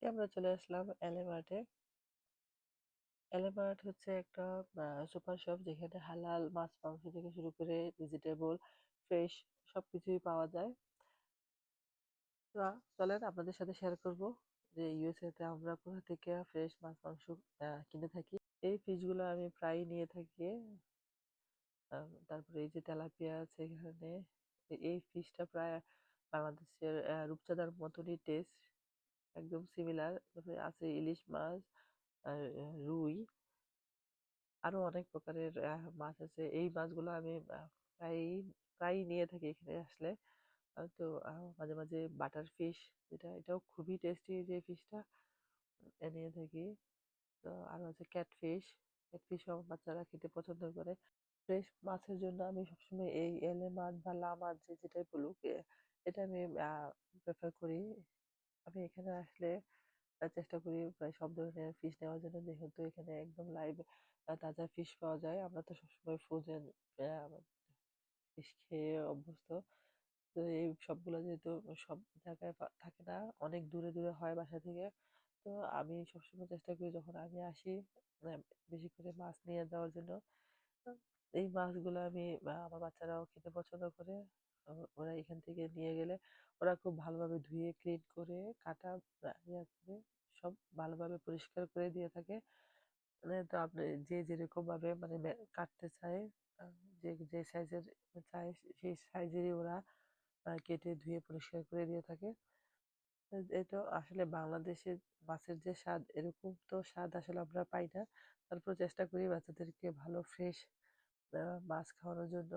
আমরা চলে আসলাম এলিমার্টে। এলিমার্ট হচ্ছে একটা সুপার শপ যেখানে হালাল মাছ মাংস থেকে শুরু করে ভেজিটেবল, ফ্রেশ সবকিছুই পাওয়া যায়। তো চলেন আপনাদের সাথে শেয়ার করব যে ইউএসএ তে আমরা কোথা থেকে ফ্রেশ মাছ মাংস কিনে থাকি। এই ফিশগুলো আমি প্রায় নিয়ে থাকি। তারপরে এই যে তেলাপিয়া আছে এখানে, এই ফিশটা প্রায় বাংলাদেশের রূপচাঁদার মতনই টেস্ট, একদম সিমিলার। তারপরে আছে ইলিশ মাছ আর রুই, আরো অনেক প্রকারের মাছ আছে। এই মাছগুলো আমি প্রায় প্রায়ই নিয়ে থাকি এখানে আসলে। তো মাঝে মাঝে বাটার ফিশ, এটাও খুবই টেস্টি, যে ফিশটা নিয়ে থাকি। তো আরো আছে ক্যাটফিশ। ক্যাটফিশ আমার বাচ্চারা খেতে পছন্দ করে। ফ্রেশ মাছের জন্য আমি সবসময় এই এলে মাছ বা লা মাছ যেটাই বলুক, এটা আমি প্রেফার করি। আমি এখানে আসলে চেষ্টা করি প্রায় সব ধরনের ফিশ নেওয়ার জন্য, যেহেতু এখানে একদম লাইভ তাজা ফিশ পাওয়া যায়। আমরা তো সবসময় ফ্রোজেন ফিশ খেয়ে অভ্যস্ত। তো এই সবগুলো যেহেতু সব জায়গায় থাকে না, অনেক দূরে দূরে হয় বাসা থেকে। তো আমি সবসময় চেষ্টা করি যখন আমি আসি আহ, বেশি করে মাছ নিয়ে যাওয়ার জন্য। তো এই মাছগুলো আমি আমার বাচ্চারাও খেতে পছন্দ করে। ওরা এখান থেকে নিয়ে গেলে ওরা খুব ভালোভাবে ধুয়ে ক্লিন করে কাটা ইয়ে করে সব ভালোভাবে পরিষ্কার করে দিয়ে থাকে। মানে তো আপনি যে যেরকম ভাবে মানে কাটতে চায়, আহ, যে যে সাইজের চায় সেই সাইজেরই ওরা কেটে ধুয়ে পরিষ্কার করে দিয়ে থাকে। এটা আসলে বাংলাদেশের মাছের যে স্বাদ, এরকম তো স্বাদ আসলে আমরা পাই না। তারপর চেষ্টা করি বাচ্চাদেরকে ভালো ফ্রেশ মাছ খাওয়ানোর জন্য।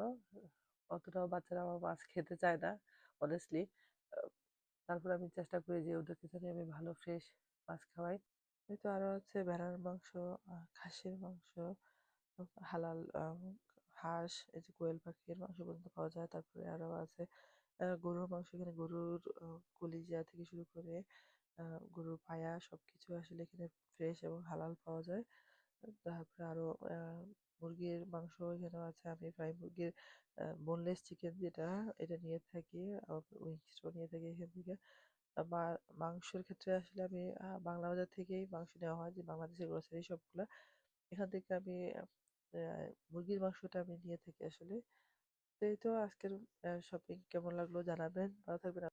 অতটাও বাচ্চারা আমার মাছ খেতে চায় না অনেস্টলি। তারপর আমি চেষ্টা করি যে ওদেরকে জানি আমি ভালো ফ্রেশ মাছ খাওয়াই। এই তো আরো আছে ভেড়ার মাংস, খাসির মাংস, হালাল হাঁস, এই যে কোয়েল পাখির মাংস পর্যন্ত পাওয়া যায়। তারপরে আরো আছে গরুর মাংস। এখানে গরুর কলিজা থেকে শুরু করে গরুর পায়া সবকিছু আসলে এখানে ফ্রেশ এবং হালাল পাওয়া যায়। তারপরে আরো মুরগির মাংস এখানেও আছে। আমি প্রায় মুরগির বোনলেস চিকেন যেটা, এটা নিয়ে থাকি। উইংসও নিয়ে থাকি এখান থেকে। মাংসের ক্ষেত্রে আসলে আমি বাংলা বাজার থেকেই মাংস নেওয়া হয়, যে বাংলাদেশের গ্রোসারি সবগুলা এখান থেকে আমি মুরগির মাংসটা আমি নিয়ে থাকি আসলে। তো এই তো আজকের শপিং কেমন লাগলো জানাবেন। ভালো থাকবেন।